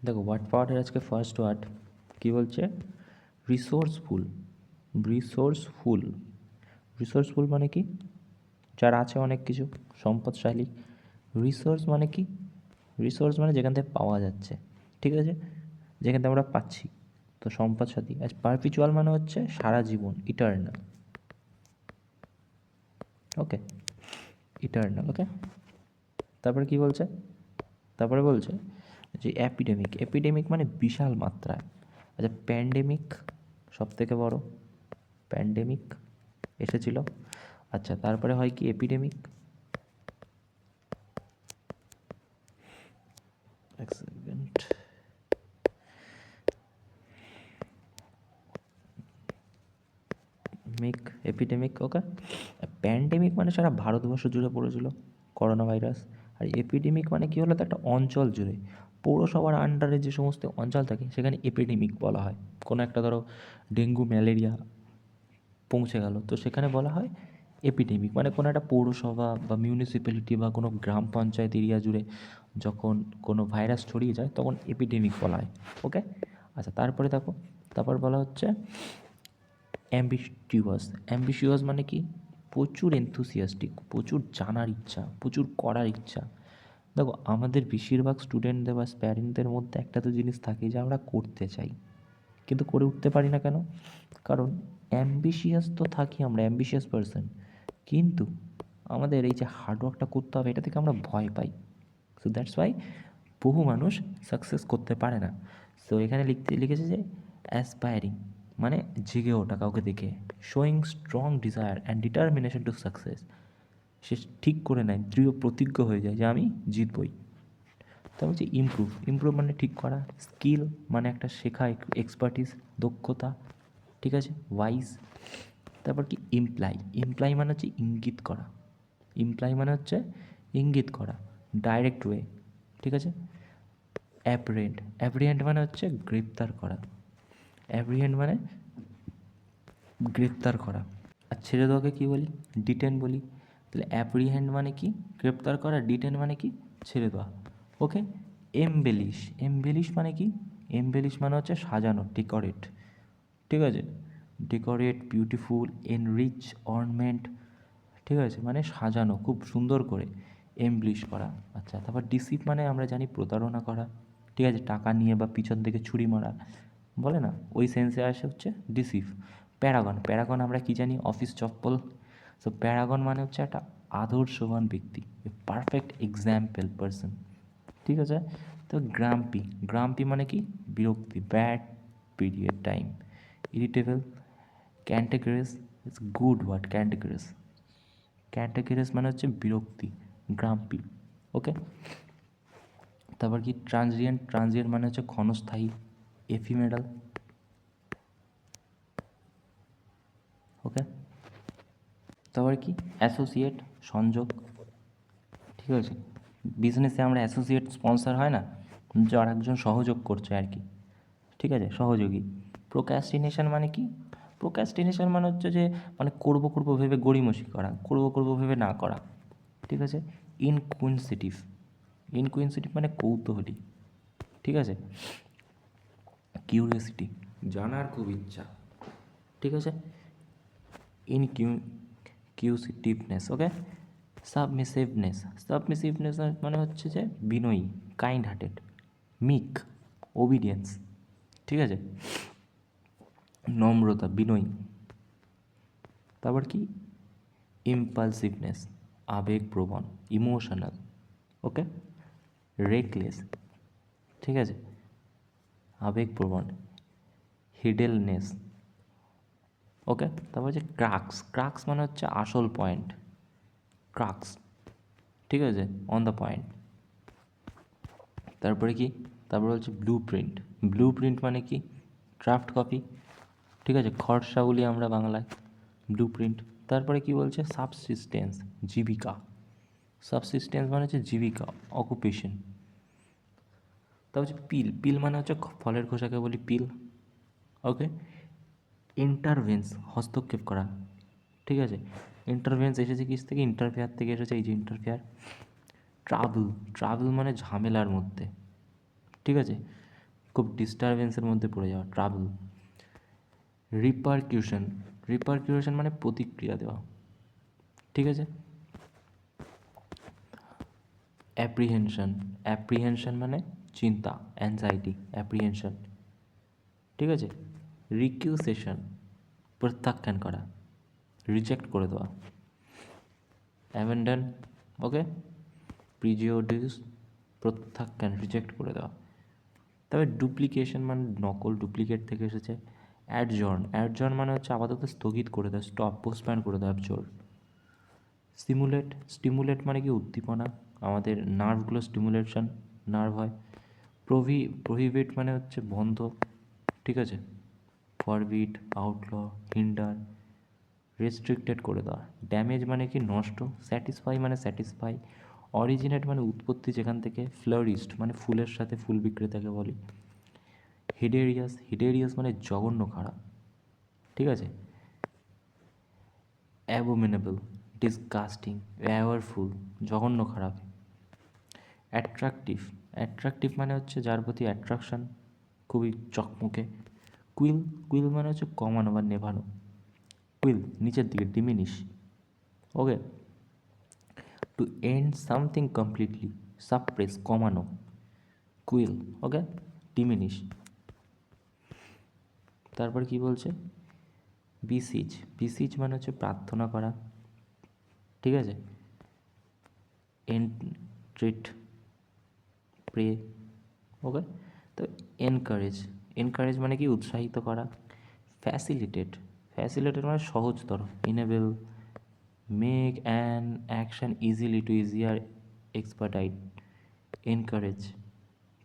দেখো ওয়ার্ড পাওয়ারের আজকে ফার্স্ট ওয়ার্ড কী বলছে? রিসোর্সফুল। রিসোর্সফুল। রিসোর্সফুল মানে কি? যার আছে অনেক কিছু, সম্পদশালী। রিসোর্স মানে কি? রিসোর্স মানে যেখান থেকে পাওয়া যাচ্ছে, ঠিক আছে, যেখান থেকে আমরা পাচ্ছি। তো সম্পদশালী। আজ পারপিচুয়াল মানে হচ্ছে সারা জীবন, ইটার্নাল। ওকে, ইটার্নাল। ওকে, তারপরে কি বলছে? তারপরে বলছে যে অ্যাপিডেমিক। অ্যাপিডেমিক মানে বিশাল মাত্রায়। আচ্ছা, প্যান্ডেমিক সব থেকে বড়, প্যান্ডেমিক এসেছিল। আচ্ছা, তারপরে হয় কি এপিডেমিক। এক সেকেন্ড। মিক, এপিডেমিক। ওকে, প্যান্ডেমিক মানে সারা ভারতবর্ষ জুড়ে পড়েছিল করোনা ভাইরাস। আর এপিডেমিক মানে কী হলো, তো একটা অঞ্চল জুড়ে, পৌরসভার আন্ডারে যে সমস্ত অঞ্চল থাকে সেখানে এপিডেমিক বলা হয়। কোনো একটা ধরো ডেঙ্গু ম্যালেরিয়া পৌঁছে গেল, তো সেখানে বলা হয় এপিডেমিক। মানে কোনো একটা পৌরসভা বা মিউনিসিপ্যালিটি বা কোনো গ্রাম পঞ্চায়েত এরিয়া জুড়ে যখন কোনো ভাইরাস ছড়িয়ে যায় তখন এপিডেমিক বলা হয়। ওকে, আচ্ছা, তারপরে দেখো, তারপর বলা হচ্ছে অ্যাম্বিশিয়াস। অ্যাম্বিশিয়াস মানে কি? প্রচুর এনথুসিয়াস্টিক, প্রচুর জানার ইচ্ছা, প্রচুর করার ইচ্ছা। দেখো আমাদের বেশিরভাগ স্টুডেন্টদের বা প্যারেন্টদের মধ্যে একটা তো জিনিস থাকে যে আমরা করতে চাই কিন্তু করে উঠতে পারি না। কেন? কারণ অ্যাম্বিশিয়াস তো থাকি আমরা, অ্যাম্বিশিয়াস পারসন, কিন্তু আমাদের এই যে হার্ডওয়ার্কটা করতে হবে এটা থেকে আমরা ভয় পাই। সো দ্যাটস ওয়াই বহু মানুষ সাকসেস করতে পারে না। সো এখানে লিখেছে যে অ্যাসপায়ারিং মানে জেগে ওঠা কাউকে দেখে, showing strong desire and determination to success. সে ঠিক করে নেয়, দৃঢ় প্রতিজ্ঞ হয়ে যায় যে আমি জিতবই। তারপর হচ্ছে ইমপ্রুভ। ইমপ্রুভ মানে ঠিক করা। স্কিল মানে একটা শেখা, এক্সপার্টিস, দক্ষতা, ঠিক আছে, ওয়াইজ। তারপর কি ইমপ্লাই। ইমপ্লাই মানে হচ্ছে ইঙ্গিত করা। ইমপ্লাই মানে হচ্ছে ইঙ্গিত করা, ডাইরেক্ট ওয়ে, ঠিক আছে। অ্যাপ্রিহেন্ড। অ্যাপ্রিহেন্ড মানে হচ্ছে গ্রেপ্তার করা। অ্যাপ্রিহেন্ড মানে গ্রেপ্তার করা। আর ছেড়ে দেওয়াকে কী বলি? ডিটেন বলি। তাহলে অ্যাপ্রিহেন্ড মানে কি? গ্রেপ্তার করা। ডিটেন মানে কি? ছেড়ে দেওয়া। ওকে, এমবেলিশ। এমবেলিশ মানে কি? এমবেলিশ মানে হচ্ছে সাজানো, ডেকোরেট, ঠিক আছে। ডেকোরেট, বিউটিফুল, এনরিচ, অর্নমেন্ট, ঠিক আছে, মানে সাজানো খুব সুন্দর করে, এমব্লিশ করা। আচ্ছা, তারপর ডিসিভ মানে আমরা জানি প্রতারণা করা, ঠিক আছে, টাকা নিয়ে বা পিছন থেকে ছুরি মারা বলে না, ওই সেন্সে আসে হচ্ছে ডিসিভ। প্যারাগন। প্যারাগন আমরা কি জানি? অফিস চপ্পল। সো প্যারাগন মানে হচ্ছে একটা আদর্শবান ব্যক্তি, এ পারফেক্ট এক্সাম্পল পারসন, ঠিক আছে। তো গ্রাম্পি। গ্রাম্পি মানে কি? বিরক্তি, bad period time. Irritable. Cantankerous, it's good word, cantankerous. Cantankerous মানে হচ্ছে বিরক্তি, গ্রাম্পি। ওকে, তারপর কি ট্রানজিয়েন্ট। ট্রানজিয়েন্ট মানে হচ্ছে ক্ষণস্থায়ী, এফিমেরাল। ওকে, তারপর কি অ্যাসোসিয়েট, সংযোগ, ঠিক আছে। বিজনেসে আমরা অ্যাসোসিয়েট, স্পন্সর হয় না, যার একজন সহযোগ করছে আর কি, ঠিক আছে, সহযোগী। প্রোক্রাস্টিনেশন মানে কি? প্রোক্রাস্টিনেশন মানে হচ্ছে যে মানে করবো করবো ভেবে গড়িমসি করা, করবো করবো ভেবে না করা, ঠিক আছে। ইনকুইনসিটিভ। ইনকুইনসিটিভ মানে কৌতূহলী, ঠিক আছে। কিউরিওসিটি, জানার খুব ইচ্ছা, ঠিক আছে। কিউসিটিভনেস। ওকে, সাবমিসিভনেস। সাবমিসিভনেস মানে হচ্ছে যে বিনয়ী, কাইন্ড হার্টেড। মিক, ওবিডিয়েন্স, ঠিক আছে, নম্রতা, বিনয়ী। তারপর কি ইম্পালসিভনেস, আবেগপ্রবণ, ইমোশনাল। ওকে, রেকলেস, ঠিক আছে, আবেগপ্রবণ। হিডেলনেস। ওকে, তারপর হচ্ছে ক্রাক্স। ক্রাক্স মানে হচ্ছে আসল পয়েন্ট, ক্রাক্স, ঠিক আছে, অন দ্য পয়েন্ট। তারপরে কি? তারপরে হচ্ছে ব্লু প্রিন্ট। ব্লু প্রিন্ট মানে কি? ড্রাফট কপি, ঠিক আছে, খরসা বলি আমরা বাংলায়, ব্লু প্রিন্ট। তারপরে কি বলছে? সাবসিস্টেন্স, জীবিকা। সাবসিস্টেন্স মানে হচ্ছে জীবিকা, অকুপেশন। তারপর হচ্ছে পিল। পিল মানে হচ্ছে ফলের খোসাকে বলি পিল। ওকে, ইন্টারভেন্স, হস্তক্ষেপ করা, ঠিক আছে। ইন্টারভেন্স এসেছে কিস থেকে? ইন্টারফেয়ার থেকে এসেছে, এই যে ইন্টারফেয়ার। ট্রাভেল। ট্রাভেল মানে ঝামেলার মধ্যে, ঠিক আছে। খুব ডিস্টারবেন্সের মধ্যে পড়ে যাওয়া, ট্রাবল। রিপারকিউশন মানে প্রতিক্রিয়া দেওয়া, ঠিক আছে। অ্যাপ্রিহেনশন মানে চিন্তা, অ্যাংজাইটি, অ্যাপ্রিহেনশন, ঠিক আছে। রিকিউসেশন প্রত্যাখ্যান করা, রিজেক্ট করে দেওয়া। অ্যাবেন্ডন, ওকে। প্রিজিওডিউস প্রত্যাখ্যান, রিজেক্ট করে দেওয়া। তবে ডুপ্লিকেশন মানে নকল, ডুপ্লিকেট থেকে এসেছে। অ্যাডজর্ন মানে হচ্ছে আপাতত স্থগিত করে দেওয়া, স্টপ, পোস্টপোন করে দেওয়া, অ্যাবজর্ন। স্টিমুলেট মানে কি উদ্দীপনা, আমাদের নার্ভগুলো স্টিমুলেশন, নার্ভ হয়। প্রহিবিট মানে হচ্ছে বন্ধ, ঠিক আছে। ফরবিট, আউটল, হিন্ডার, রেস্ট্রিক্টেড করে দেওয়া। ড্যামেজ মানে কি নষ্ট। স্যাটিসফাই মানে স্যাটিসফাই। অরিজিনেট মানে উৎপত্তি যেখান থেকে। ফ্লোরিস্ট মানে ফুলের সাথে ফুল বিক্রেতাকে বলি। হিডেরিয়াস মানে জঘন্য, খারাপ, ঠিক আছে। অ্যাবোমিনেবল, ডিসগাস্টিং, অ্যাওয়ারফুল, জঘন্য, খারাপ। অ্যাট্রাকটিভ মানে হচ্ছে যার প্রতি অ্যাট্রাকশন, খুবই চকমকে। কুইল মানে হচ্ছে কমানো বা নেভানো। কুইল নিচের দিকে, diminish, okay. To end something completely, suppress, কমানো, কুইল, ওকে। ডিমিনিশ। তারপর কি বলছে, বিসিজ মানে হচ্ছে প্রার্থনা করা, ঠিক আছে। Entreat, pray, okay. তো এনকারেজ মানে কি উৎসাহিত করা। ফ্যাসিলিটেট মানে সহজতর। Enable, make an action easily to easier expedite. Encourage,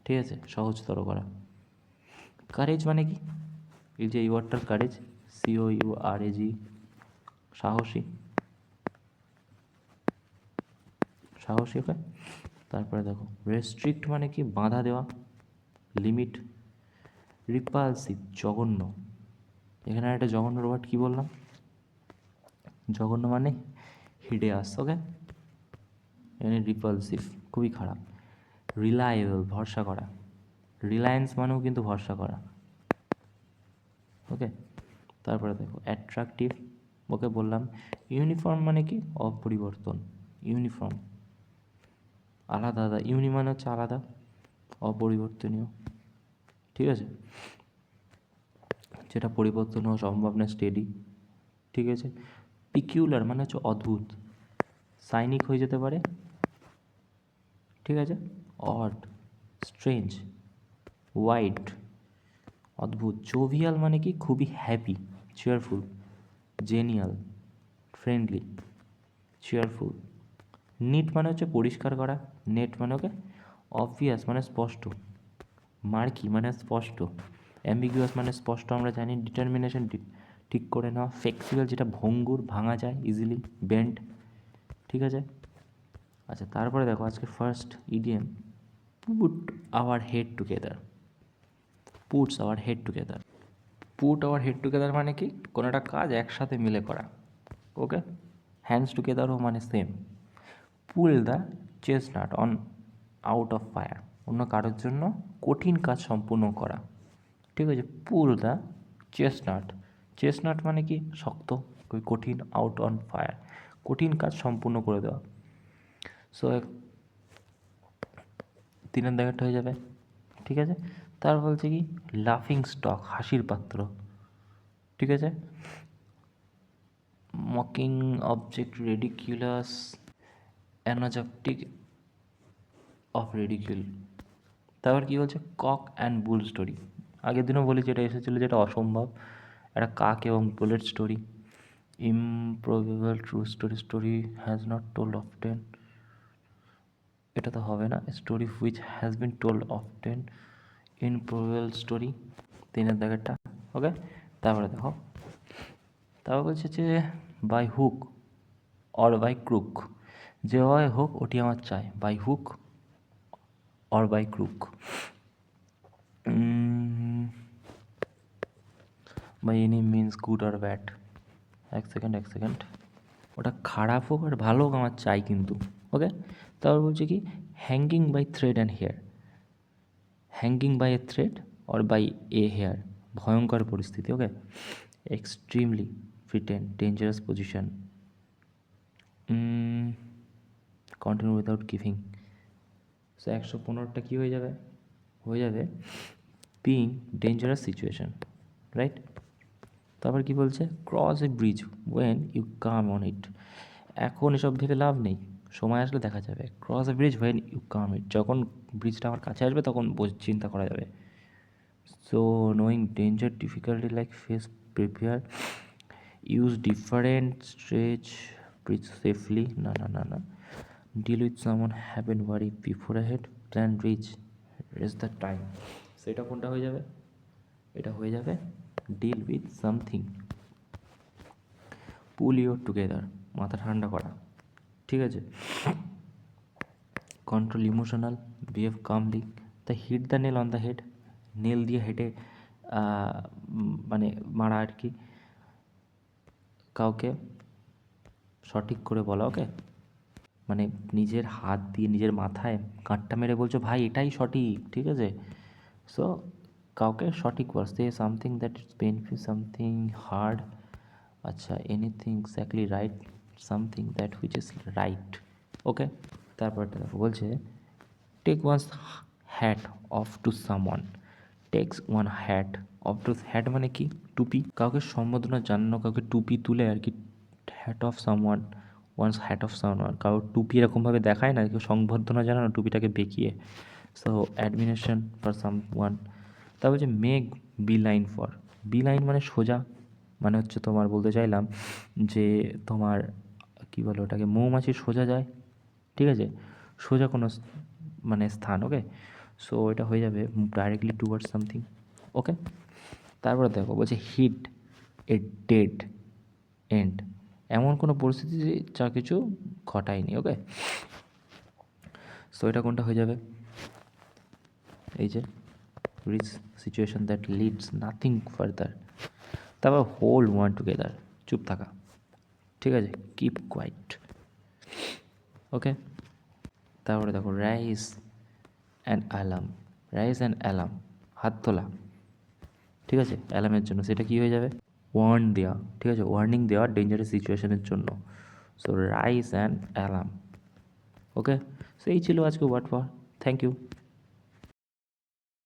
ঠিক আছে, সহজতর করা। কারেজ মানে কি, এই যে এই ওয়ার্ডটার কারেজ, COURAG, সাহসী, ওকে। তারপরে দেখো রেস্ট্রিক্ট মানে কি বাধা দেওয়া, লিমিট। রিপালসিভ, জঘন্য। এখানে একটা জঘন্য ওয়ার্ড কী বললাম, জঘন্য মানে হিডেয়াস, ওকে। এখানে রিপালসিভ, খুবই খারাপ। রিলায়েবল, ভরসা করা। রিলায়েন্স মানেও কিন্তু ভরসা করা, ওকে। তারপরে দেখো অ্যাট্রাকটিভ, ওকে বললাম। ইউনিফর্ম মানে কি অপরিবর্তন, ইউনিফর্ম, আলাদা, মানে হচ্ছে আলাদা, অপরিবর্তনীয়, ঠিক আছে, যেটা পরিবর্তন হওয়া সম্ভব না, স্টেডি, ঠিক আছে। পিকিউলার মানে হচ্ছে অদ্ভুত, সাইনিক হয়ে যেতে পারে, ঠিক আছে। অড, স্ট্রেঞ্জ, ওয়াইড, অদ্ভুত। জোভিয়াল মানে কি খুবই happy, cheerful. Genial, friendly, cheerful. Neat মানে হচ্ছে পরিষ্কার করা, নেট মানে ওকে। অবভিয়াস মানে স্পষ্ট, মার্কি মানে স্পষ্ট। অ্যাম্বিগুয়াস মানে স্পষ্ট, আমরা জানি। ডিটারমিনেশন ঠিক করে নেওয়া। ফ্লেক্সিবল যেটা ভঙ্গুর, ভাঙা যায় ইজিলি। বেন্ড, ঠিক আছে। আচ্ছা তারপরে দেখো আজকে first EDM, put our head together. Puts our head together. Put our head together মানে কি কোনো একটা কাজ একসাথে মিলে করা, ওকে। হ্যান্ডস টুগেদারও মানে same. Pull the chestnut on out of fire, অন্য কারোর জন্য কঠিন কাজ সম্পূর্ণ করা, ঠিক আছে। পুল দ্য চেস্টনাট মানে কি শক্ত, কঠিন। আউট অন ফায়ার, কঠিন কাজ সম্পূর্ণ করে দেওয়া। সো 3 দাগেরটা হয়ে যাবে, ঠিক আছে। তার বলছে কি লাফিং স্টক, হাসির পাত্র, ঠিক আছে। Mocking object, ridiculous, an object of ridicule. তারপর কী বলছে কক অ্যান্ড বুল স্টোরি, আগের দিনও বলেছি এটা এসেছিলো যেটা অসম্ভব, একটা কাক এবং বুলের story. Improbable true story has not told often, এটা তো হবে না। Story which has been told often, improbable story, 3 দাগেরটা, ওকে। তারপরে দেখো, তারপর বলছে যে by hook or by crook, যে হয় হোক ওটি আমার চাই। By hook or by crook, by any means good or bad. এক সেকেন্ড, ওটা খারাপ হোক আর ভালো হোক আমার চাই কিন্তু, ওকে। তারপর বলছে কি hanging by thread and hair, hanging by a thread or by a hair, ভয়ঙ্কর পরিস্থিতি। Okay, extremely frightened, dangerous position, continue without giving. So 115টা কী হয়ে যাবে? হয়ে যাবে বিং ডেঞ্জারাস সিচুয়েশন, রাইট? তারপর কি বলছে? Cross a bridge when you come on it. এখন এসব ভেবে লাভ নেই, সময় আসলে দেখা যাবে। Cross a bridge when you come it, যখন ব্রিজটা আমার কাছে আসবে তখন চিন্তা করা যাবে। So knowing danger difficulty like face prepare, use different stretch bridge safely, না না না না, deal with summon, have an worry before head, plan reach, race the time. সেটা কোনটা হয়ে যাবে? এটা হয়ে যাবে deal with something, pull your together, মাথা ঠান্ডা করা, ঠিক আছে? Control emotional, behave calmly, the hit the nail on the head, nail দিয়ে হেডে মানে মারা আর কি, কাউকে সঠিক করে বলা। ওকে, মানে নিজের হাত দিয়ে নিজের মাথায় কাঁটটা মেরে বলছো ভাই এটাই সঠিক, ঠিক আছে? সো কাউকে সঠিক বল, say something that is painful, something hard, আচ্ছা, anything exactly right, something that which is right. Okay, তারপরটা দেখো বলছে take one's hat off to someone, takes one hat off to, hat মানে কি? টুপি। কাউকে সম্বোধনা জানানো, কাউকে টুপি তুলে আর কি, hat off someone, once hat off someone, কারোর টুপি এরকমভাবে দেখায় না, কেউ সংবর্ধনা জানানো টুপিটাকে বেঁকিয়ে। So admiration for someone. তারপর হচ্ছে make beeline for, beeline মানে সোজা, মানে হচ্ছে তোমার বলতে চাইলাম যে তোমার কী বলে ওটাকে, মৌমাছি সোজা যায়, ঠিক আছে? সোজা কোনো মানে স্থান। ওকে, সো এটা হয়ে যাবে ডাইরেক্টলি টুয়ার্ডস সামথিং। ওকে, তারপরে দেখো বলছে হিট এ ডেড এন্ড, এমন কোনো পরিস্থিতি যা কিছু ঘটায়নি। ওকে, সো এটা কোনটা হয়ে যাবে? এই যে reach situation that leads nothing further. তারপর হোল্ড ওয়ান টুগেদার, চুপ থাকা, ঠিক আছে? Keep quiet. ওকে, তারপরে দেখো rise and alarm, rise and alarm, হাত তোলা, ঠিক আছে? অ্যালার্মের জন্য সেটা কী হয়ে যাবে? ওয়ার্ন দেওয়া, ঠিক আছে? ওয়ার্নিং দেওয়া ডেঞ্জারাস সিচুয়েশনের জন্য। So rise and alarm. Okay, so এই ছিল আজকে ওয়ার্ড ফর। Thank you.